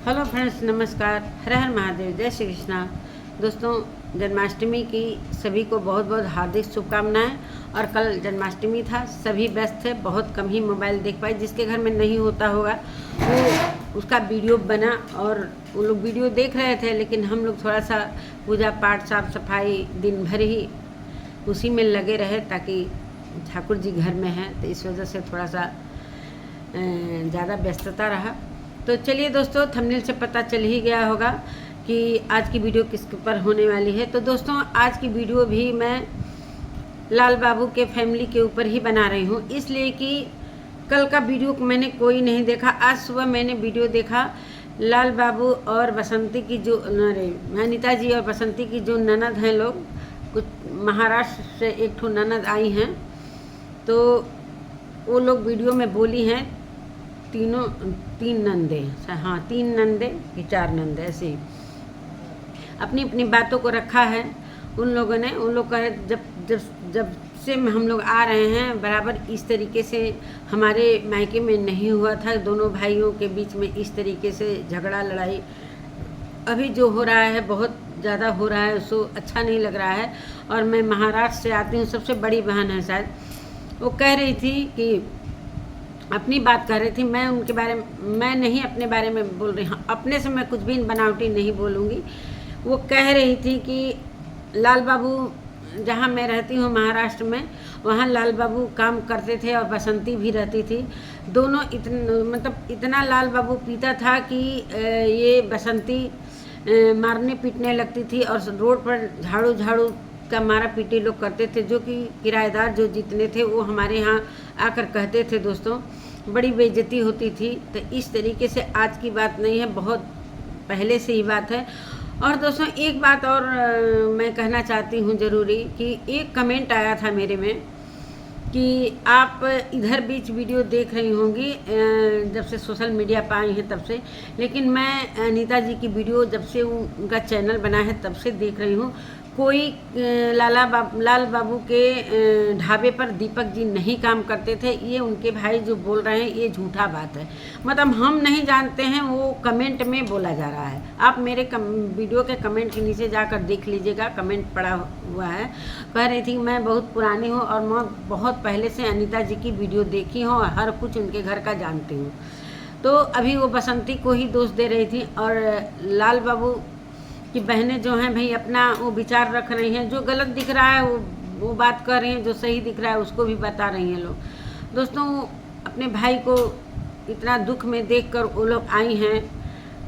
Hello friends, नमस्कार। हर हर महादेव, जय श्री कृष्णा। दोस्तों, जन्माष्टमी की सभी को बहुत बहुत हार्दिक शुभकामनाएं। और कल जन्माष्टमी था, सभी व्यस्त थे, बहुत कम ही मोबाइल देख पाए। जिसके घर में नहीं होता होगा वो उसका वीडियो बना और वो लोग वीडियो देख रहे थे, लेकिन हम लोग थोड़ा सा पूजा पाठ साफ सफाई दिन भर ही उसी में लगे रहे, ताकि ठाकुर जी घर में हैं, तो इस वजह से थोड़ा सा ज़्यादा व्यस्तता रहा। तो चलिए दोस्तों, थंबनेल से पता चल ही गया होगा कि आज की वीडियो किसके ऊपर होने वाली है। तो दोस्तों, आज की वीडियो भी मैं लाल बाबू के फैमिली के ऊपर ही बना रही हूँ, इसलिए कि कल का वीडियो मैंने कोई नहीं देखा। आज सुबह मैंने वीडियो देखा। लाल बाबू और बसंती की जो अनीता जी और बसंती की जो ननद हैं, लोग कुछ महाराष्ट्र से एक ठो ननद आई हैं, तो वो लोग वीडियो में बोली हैं तीन नंदे, हाँ 3 नंदे कि 4 नंदे, ऐसे ही अपनी अपनी बातों को रखा है उन लोगों ने। उन लोग का जब जब जब से हम लोग आ रहे हैं, बराबर इस तरीके से हमारे मायके में नहीं हुआ था। दोनों भाइयों के बीच में इस तरीके से झगड़ा लड़ाई अभी जो हो रहा है बहुत ज़्यादा हो रहा है, उसको अच्छा नहीं लग रहा है। और मैं महाराष्ट्र से आती हूँ, सबसे बड़ी बहन है शायद, वो कह रही थी कि अपनी बात कर रही थी। मैं उनके बारे में, मैं नहीं अपने बारे में बोल रही हूँ, अपने से मैं कुछ भी बनावटी नहीं बोलूँगी। वो कह रही थी कि लाल बाबू, जहाँ मैं रहती हूँ महाराष्ट्र में, वहाँ लाल बाबू काम करते थे और बसंती भी रहती थी। दोनों इतना लाल बाबू पीता था कि ये बसंती मारने पीटने लगती थी, और रोड पर झाड़ू का मारा पीटी लोग करते थे। जो कि किराएदार जो जितने थे वो हमारे यहाँ आकर कहते थे, दोस्तों बड़ी बेइज्जती होती थी। तो इस तरीके से आज की बात नहीं है, बहुत पहले से ही बात है। और दोस्तों, एक बात और मैं कहना चाहती हूँ ज़रूरी, कि एक कमेंट आया था मेरे में कि आप इधर बीच वीडियो देख रही होंगी जब से सोशल मीडिया पर आई हैं तब से, लेकिन मैं अनीता जी की वीडियो जब से उनका चैनल बना है तब से देख रही हूँ। कोई लाल बाबू के ढाबे पर दीपक जी नहीं काम करते थे। ये उनके भाई जो बोल रहे हैं, ये झूठा बात है। मतलब हम नहीं जानते हैं, वो कमेंट में बोला जा रहा है। आप मेरे वीडियो के कमेंट के नीचे जाकर देख लीजिएगा, कमेंट पड़ा हुआ है। कह रही थी मैं बहुत पुरानी हूँ और मैं बहुत पहले से अनीता जी की वीडियो देखी हूँ और हर कुछ उनके घर का जानती हूँ। तो अभी वो बसंती को ही दोष दे रही थी, और लाल बाबू कि बहनें जो हैं भाई अपना वो विचार रख रही हैं। जो गलत दिख रहा है वो बात कर रही हैं, जो सही दिख रहा है उसको भी बता रही हैं लोग। दोस्तों, अपने भाई को इतना दुख में देखकर वो लोग आई हैं।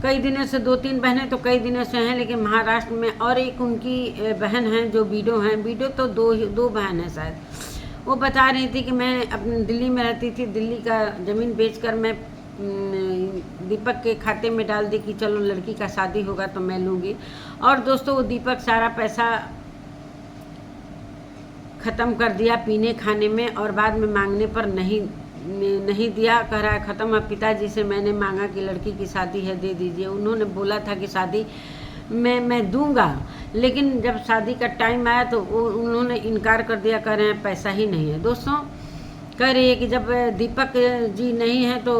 कई दिनों से 2-3 बहनें तो कई दिनों से हैं, लेकिन महाराष्ट्र में और एक उनकी बहन हैं जो बीडो हैं। बीडो तो दो बहन हैं शायद। वो बता रही थी कि मैं अपनी दिल्ली में रहती थी, दिल्ली का ज़मीन बेचकर मैं दीपक के खाते में डाल दी कि चलो लड़की का शादी होगा तो मैं लूँगी। और दोस्तों, वो दीपक सारा पैसा ख़त्म कर दिया पीने खाने में, और बाद में मांगने पर नहीं दिया। कह रहा है ख़त्म। अब पिताजी से मैंने मांगा कि लड़की की शादी है, दे दीजिए। उन्होंने बोला था कि शादी मैं दूंगा, लेकिन जब शादी का टाइम आया तो उन्होंने इनकार कर दिया। कह रहे हैं पैसा ही नहीं है। दोस्तों, कह रही है कि जब दीपक जी नहीं है तो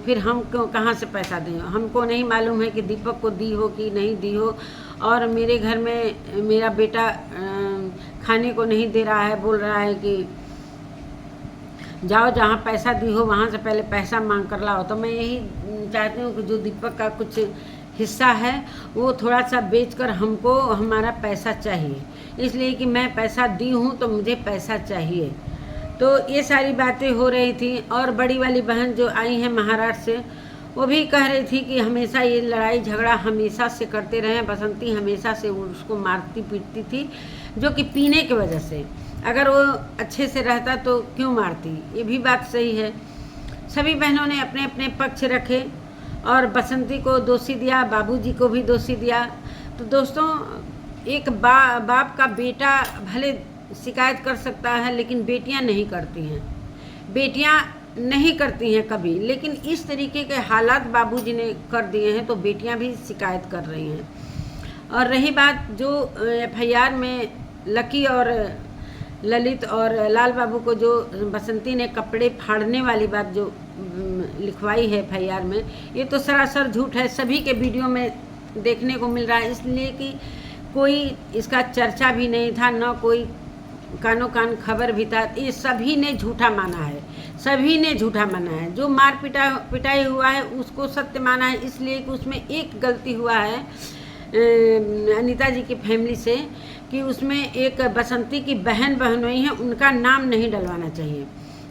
फिर हम कहाँ से पैसा दें। हमको नहीं मालूम है कि दीपक को दी हो कि नहीं दी हो। और मेरे घर में मेरा बेटा खाने को नहीं दे रहा है, बोल रहा है कि जाओ जहाँ पैसा दी हो वहाँ से पहले पैसा मांग कर लाओ। तो मैं यही चाहती हूँ कि जो दीपक का कुछ हिस्सा है वो थोड़ा सा बेचकर हमको हमारा पैसा चाहिए, इसलिए कि मैं पैसा दी हूँ तो मुझे पैसा चाहिए। तो ये सारी बातें हो रही थी। और बड़ी वाली बहन जो आई है महाराष्ट्र से, वो भी कह रही थी कि हमेशा ये लड़ाई झगड़ा हमेशा से करते रहे। बसंती हमेशा से उसको मारती पीटती थी, जो कि पीने की वजह से। अगर वो अच्छे से रहता तो क्यों मारती, ये भी बात सही है। सभी बहनों ने अपने अपने पक्ष रखे और बसंती को दोषी दिया, बाबूजी को भी दोषी दिया। तो दोस्तों, एक बाप का बेटा भले शिकायत कर सकता है, लेकिन बेटियां नहीं करती हैं। बेटियां नहीं करती हैं कभी, लेकिन इस तरीके के हालात बाबूजी ने कर दिए हैं तो बेटियां भी शिकायत कर रही हैं। और रही बात जो FIR में लकी और ललित और लाल बाबू को जो बसंती ने कपड़े फाड़ने वाली बात जो लिखवाई है FIR में, ये तो सरासर झूठ है। सभी के वीडियो में देखने को मिल रहा है, इसलिए कि कोई इसका चर्चा भी नहीं था, न कोई कानो कान खबर भी था। ये सभी ने झूठा माना है, सभी ने झूठा माना है। जो मार पिटाई हुआ है उसको सत्य माना है, इसलिए कि उसमें एक गलती हुआ है अनीता जी की फैमिली से कि उसमें एक बसंती की बहनोई हैं, उनका नाम नहीं डलवाना चाहिए।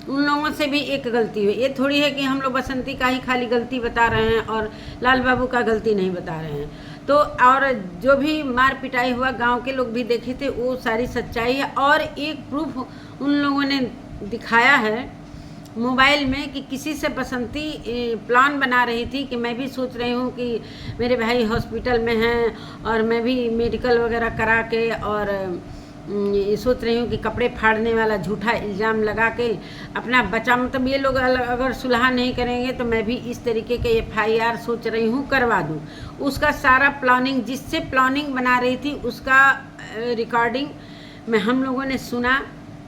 उन लोगों से भी एक गलती हुई। ये थोड़ी है कि हम लोग बसंती का ही खाली गलती बता रहे हैं और लाल बाबू का गलती नहीं बता रहे हैं। तो और जो भी मार पिटाई हुआ गांव के लोग भी देखे थे, वो सारी सच्चाई है। और एक प्रूफ उन लोगों ने दिखाया है मोबाइल में कि किसी से बसंती प्लान बना रही थी कि मैं भी सोच रही हूँ कि मेरे भाई हॉस्पिटल में हैं और मैं भी मेडिकल वगैरह करा के और ये सोच रही हूँ कि कपड़े फाड़ने वाला झूठा इल्ज़ाम लगा के अपना बचा, मतलब ये लोग अगर सुलह नहीं करेंगे तो मैं भी इस तरीके के FIR सोच रही हूँ करवा दूँ। उसका सारा प्लानिंग, जिससे प्लानिंग बना रही थी उसका रिकॉर्डिंग में हम लोगों ने सुना।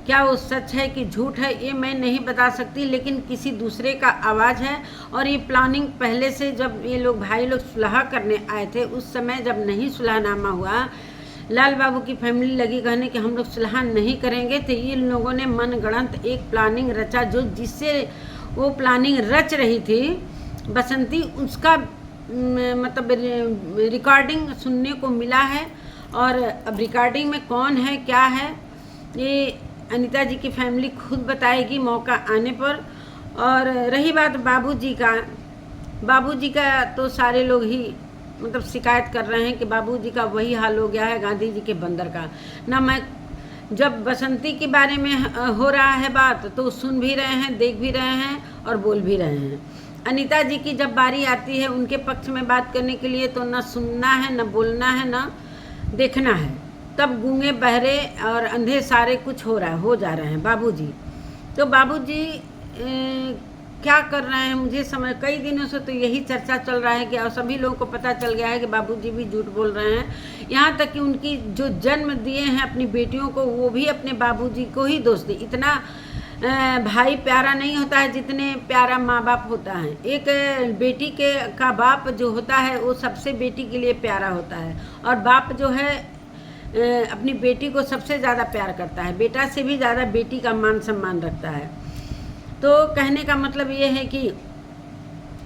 क्या वो सच है कि झूठ है ये मैं नहीं बता सकती, लेकिन किसी दूसरे का आवाज़ है। और ये प्लानिंग पहले से, जब ये लोग भाई लोग सुलह करने आए थे उस समय जब नहीं सुलहनामा हुआ, लाल बाबू की फैमिली लगी कहने कि हम लोग सुलह नहीं करेंगे, तो ये लोगों ने मनगढ़ंत एक प्लानिंग रचा, जो जिससे वो प्लानिंग रच रही थी बसंती, उसका मतलब रिकॉर्डिंग सुनने को मिला है। और अब रिकॉर्डिंग में कौन है क्या है ये अनीता जी की फैमिली खुद बताएगी मौका आने पर। और रही बात बाबूजी का तो सारे लोग ही मतलब शिकायत कर रहे हैं कि बाबूजी का वही हाल हो गया है गांधी जी के बंदर का। ना मैं जब बसंती के बारे में हो रहा है बात तो सुन भी रहे हैं, देख भी रहे हैं और बोल भी रहे हैं। अनीता जी की जब बारी आती है उनके पक्ष में बात करने के लिए तो न सुनना है, न बोलना है, न देखना है। तब गूंगे बहरे और अंधे सारे कुछ हो जा रहे हैं बाबूजी। तो बाबूजी क्या कर रहे हैं मुझे समझ, कई दिनों से तो यही चर्चा चल रहा है कि और सभी लोगों को पता चल गया है कि बाबूजी भी झूठ बोल रहे हैं। यहाँ तक कि उनकी जो जन्म दिए हैं अपनी बेटियों को, वो भी अपने बाबूजी को ही दोष दे। इतना भाई प्यारा नहीं होता है जितने प्यारा माँ बाप होता है। एक बेटी का बाप जो होता है वो सबसे बेटी के लिए प्यारा होता है, और बाप जो है अपनी बेटी को सबसे ज़्यादा प्यार करता है, बेटा से भी ज़्यादा बेटी का मान सम्मान रखता है। तो कहने का मतलब ये है कि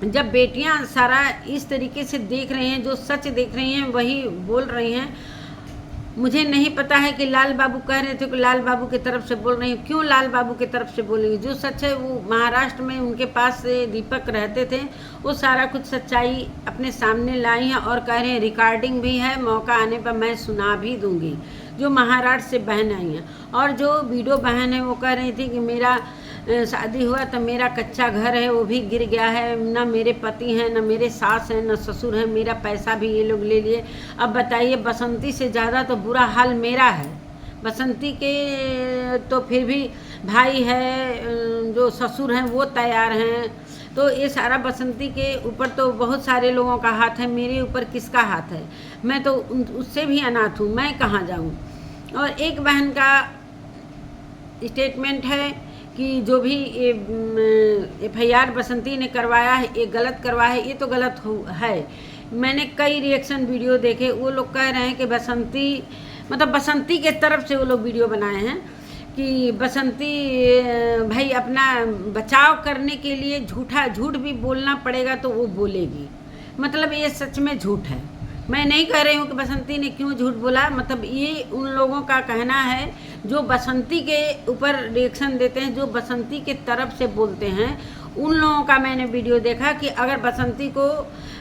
जब बेटियां सारा इस तरीके से देख रही हैं, जो सच देख रही हैं वही बोल रही हैं। मुझे नहीं पता है कि लाल बाबू कह रहे थे कि लाल बाबू की तरफ से बोल रही हैं, क्यों लाल बाबू की तरफ से बोलेंगे। जो सच है वो महाराष्ट्र में उनके पास से दीपक रहते थे, वो सारा कुछ सच्चाई अपने सामने लाई हैं और कह रहे हैं रिकॉर्डिंग भी है, मौका आने पर मैं सुना भी दूंगी। जो महाराष्ट्र से बहन आई हैं और जो वीडियो बहन है वो कह रही थी कि मेरा शादी हुआ तो मेरा कच्चा घर है वो भी गिर गया है, ना मेरे पति हैं, ना मेरे सास हैं, ना ससुर हैं, मेरा पैसा भी ये लोग ले लिए। अब बताइए, बसंती से ज़्यादा तो बुरा हाल मेरा है। बसंती के तो फिर भी भाई है, जो ससुर हैं वो तैयार हैं। तो ये सारा बसंती के ऊपर तो बहुत सारे लोगों का हाथ है, मेरे ऊपर किसका हाथ है। मैं तो उससे भी अनाथ हूँ, मैं कहाँ जाऊँ। और एक बहन का स्टेटमेंट है कि जो भी FIR बसंती ने करवाया है ये गलत करवाया है, ये तो गलत है। मैंने कई रिएक्शन वीडियो देखे, वो लोग कह रहे हैं कि बसंती मतलब बसंती के तरफ से वो लोग वीडियो बनाए हैं कि बसंती भाई अपना बचाव करने के लिए झूठ भी बोलना पड़ेगा तो वो बोलेगी। मतलब ये सच में झूठ है। मैं नहीं कह रही हूँ कि बसंती ने क्यों झूठ बोला, मतलब ये उन लोगों का कहना है जो बसंती के ऊपर रिएक्शन देते हैं, जो बसंती के तरफ से बोलते हैं। उन लोगों का मैंने वीडियो देखा कि अगर बसंती को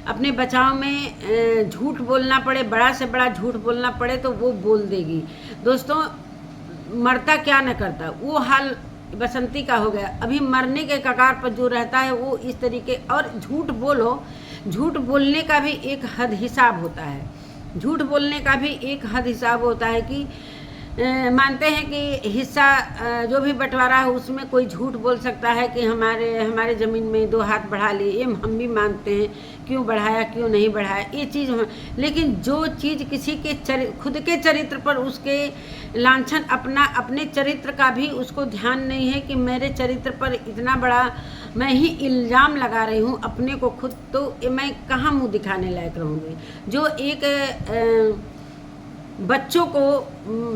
अपने बचाव में झूठ बोलना पड़े, बड़ा से बड़ा झूठ बोलना पड़े तो वो बोल देगी। दोस्तों, मरता क्या न करता, वो हाल बसंती का हो गया। अभी मरने के कगार पर जो रहता है वो इस तरीके। और झूठ बोलने का भी एक हद हिसाब होता है। झूठ बोलने का भी एक हद हिसाब होता है कि मानते हैं कि हिस्सा जो भी बंटवारा है उसमें कोई झूठ बोल सकता है कि हमारे ज़मीन में 2 हाथ बढ़ा लिए, ये हम भी मानते हैं, क्यों बढ़ाया क्यों नहीं बढ़ाया ये चीज़। लेकिन जो चीज़ किसी के खुद के चरित्र पर उसके लांछन अपने चरित्र का भी उसको ध्यान नहीं है कि मेरे चरित्र पर इतना बड़ा मैं ही इल्ज़ाम लगा रही हूँ अपने को खुद, तो मैं कहाँ मुँह दिखाने लायक रहूँगी। जो एक बच्चों को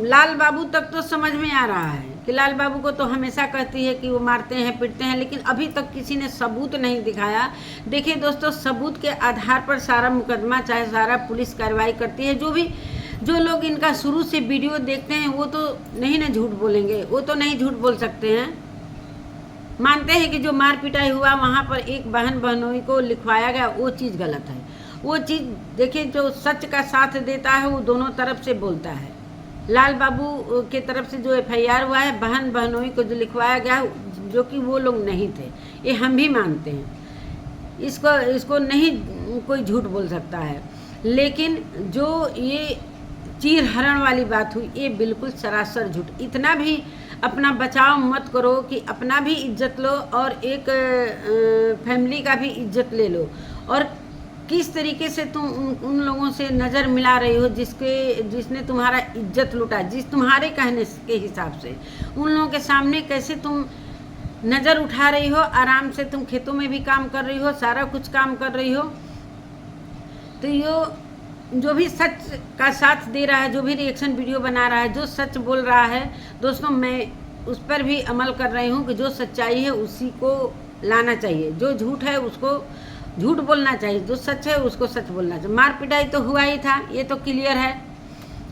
लाल बाबू तक तो समझ में आ रहा है कि लाल बाबू को तो हमेशा कहती है कि वो मारते हैं पीटते हैं, लेकिन अभी तक किसी ने सबूत नहीं दिखाया। देखिए दोस्तों, सबूत के आधार पर सारा मुकदमा चाहे सारा पुलिस कार्रवाई करती है। जो लोग इनका शुरू से वीडियो देखते हैं वो तो नहीं ना झूठ बोलेंगे, वो तो नहीं झूठ बोल सकते हैं। मानते हैं कि जो मार पिटाई हुआ वहाँ पर एक बहन बहनोई को लिखवाया गया वो चीज़ गलत है। वो चीज़ देखिए, जो सच का साथ देता है वो दोनों तरफ से बोलता है। लाल बाबू के तरफ से जो FIR हुआ है, बहन बहनोई को जो लिखवाया गया जो कि वो लोग नहीं थे, ये हम भी मानते हैं। इसको नहीं कोई झूठ बोल सकता है। लेकिन जो ये चीर हरण वाली बात हुई ये बिल्कुल सरासर झूठ। इतना भी अपना बचाव मत करो कि अपना भी इज्जत लो और एक फैमिली का भी इज्जत ले लो। और किस तरीके से तुम उन लोगों से नज़र मिला रही हो जिसने तुम्हारा इज्जत लूटा, तुम्हारे कहने के हिसाब से उन लोगों के सामने कैसे तुम नज़र उठा रही हो। आराम से तुम खेतों में भी काम कर रही हो, सारा कुछ काम कर रही हो। तो जो भी सच का साथ दे रहा है, जो भी रिएक्शन वीडियो बना रहा है, जो सच बोल रहा है, दोस्तों मैं उस पर भी अमल कर रही हूँ कि जो सच्चाई है उसी को लाना चाहिए, जो झूठ है उसको झूठ बोलना चाहिए, जो सच है उसको सच बोलना चाहिए। मार पिटाई तो हुआ ही था, ये तो क्लियर है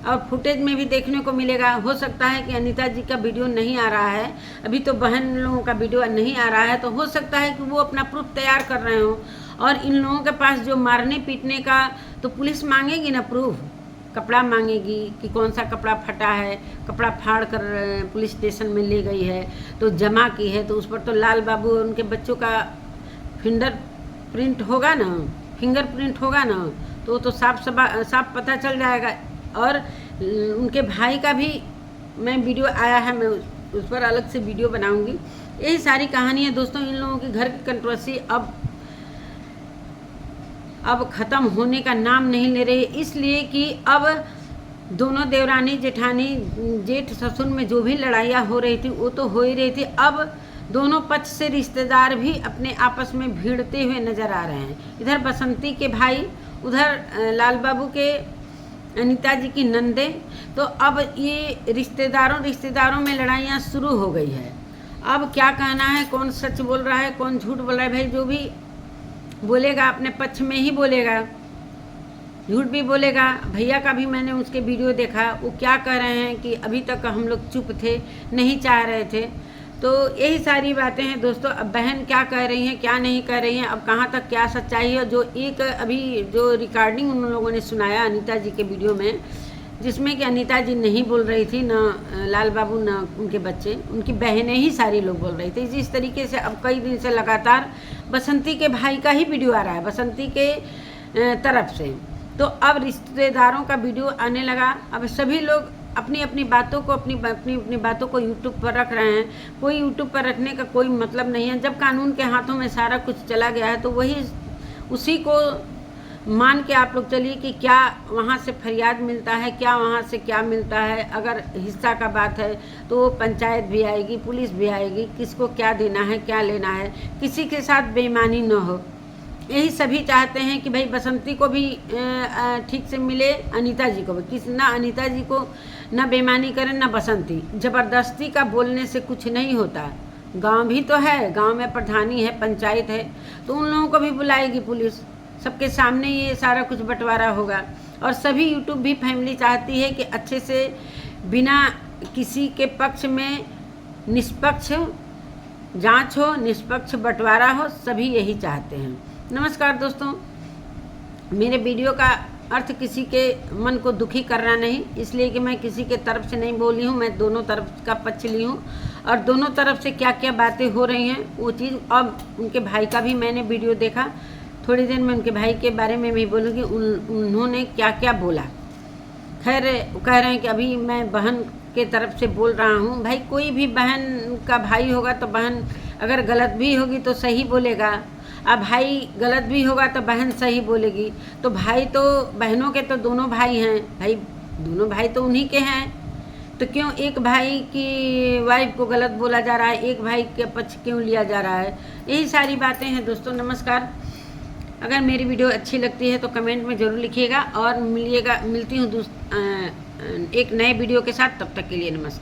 और फुटेज में भी देखने को मिलेगा। हो सकता है कि अनीता जी का वीडियो नहीं आ रहा है, अभी तो बहन लोगों का वीडियो नहीं आ रहा है, तो हो सकता है कि वो अपना प्रूफ तैयार कर रहे हो। और इन लोगों के पास जो मारने पीटने का तो पुलिस मांगेगी ना प्रूफ, कपड़ा मांगेगी कि कौन सा कपड़ा फटा है, कपड़ा फाड़ कर पुलिस स्टेशन में ले गई है तो जमा की है, तो उस पर तो लाल बाबू और उनके बच्चों का फिंगरप्रिंट होगा ना, तो साफ पता चल जाएगा। और उनके भाई का भी मैं वीडियो आया है, मैं उस पर अलग से वीडियो बनाऊंगी। यही सारी कहानी है दोस्तों। इन लोगों के घर की कंट्रोवर्सी अब ख़त्म होने का नाम नहीं ले रही, इसलिए कि अब दोनों देवरानी जेठानी जेठ ससुर में जो भी लड़ाइयाँ हो रही थी वो तो हो ही रही थी। अब दोनों पक्ष से रिश्तेदार भी अपने आपस में भिड़ते हुए नज़र आ रहे हैं। इधर बसंती के भाई, उधर लाल बाबू के अनीता जी की नंदे, तो अब ये रिश्तेदारों में लड़ाइयाँ शुरू हो गई है। अब क्या कहना है, कौन सच बोल रहा है कौन झूठ बोल रहा है, भाई जो भी बोलेगा अपने पक्ष में ही बोलेगा, झूठ भी बोलेगा। भैया का भी मैंने उसके वीडियो देखा, वो क्या कह रहे हैं कि अभी तक हम लोग चुप थे, नहीं चाह रहे थे। तो यही सारी बातें हैं दोस्तों। अब बहन क्या कह रही हैं क्या नहीं कह रही हैं, अब कहाँ तक क्या सच्चाई है। जो एक अभी जो रिकॉर्डिंग उन लोगों ने सुनाया अनीता जी के वीडियो में, जिसमें कि अनीता जी नहीं बोल रही थी, ना लाल बाबू ना उनके बच्चे, उनकी बहनें ही सारी लोग बोल रही थी। जिस तरीके से अब कई दिन से लगातार बसंती के भाई का ही वीडियो आ रहा है, बसंती के तरफ से, तो अब रिश्तेदारों का वीडियो आने लगा। अब सभी लोग अपनी अपनी बातों को यूट्यूब पर रख रहे हैं। कोई यूट्यूब पर रखने का कोई मतलब नहीं है। जब कानून के हाथों में सारा कुछ चला गया है तो उसी को मान के आप लोग चलिए कि क्या वहाँ से फरियाद मिलता है, क्या वहाँ से क्या मिलता है। अगर हिस्सा का बात है तो पंचायत भी आएगी, पुलिस भी आएगी, किसको क्या देना है क्या लेना है, किसी के साथ बेईमानी न हो। यही सभी चाहते हैं कि भाई बसंती को भी ठीक से मिले, अनीता जी को भी, ना अनीता जी को ना बेईमानी करें ना बसंती। ज़बरदस्ती का बोलने से कुछ नहीं होता। गांव भी तो है, गांव में प्रधानी है, पंचायत है, तो उन लोगों को भी बुलाएगी पुलिस, सबके सामने ये सारा कुछ बंटवारा होगा। और सभी यूट्यूब भी फैमिली चाहती है कि अच्छे से बिना किसी के पक्ष में निष्पक्ष जांच हो, निष्पक्ष बंटवारा हो, सभी यही चाहते हैं। नमस्कार दोस्तों, मेरे वीडियो का अर्थ किसी के मन को दुखी करना नहीं, इसलिए कि मैं किसी के तरफ से नहीं बोली हूँ, मैं दोनों तरफ का पक्ष ली हूँ और दोनों तरफ से क्या क्या बातें हो रही हैं वो चीज़। अब उनके भाई का भी मैंने वीडियो देखा, थोड़ी देर में उनके भाई के बारे में भी बोलूँगी उन्होंने क्या क्या बोला। खैर कह रहे हैं कि अभी मैं बहन के तरफ से बोल रहा हूँ। भाई कोई भी बहन का भाई होगा तो बहन अगर गलत भी होगी तो सही बोलेगा, अब भाई गलत भी होगा तो बहन सही बोलेगी। तो भाई तो बहनों के तो दोनों भाई हैं, भाई दोनों भाई तो उन्हीं के हैं, तो क्यों एक भाई की वाइफ को गलत बोला जा रहा है, एक भाई के पक्ष क्यों लिया जा रहा है? यही सारी बातें हैं दोस्तों। नमस्कार। अगर मेरी वीडियो अच्छी लगती है तो कमेंट में ज़रूर लिखिएगा और मिलती हूँ एक नए वीडियो के साथ। तब तक के लिए नमस्कार।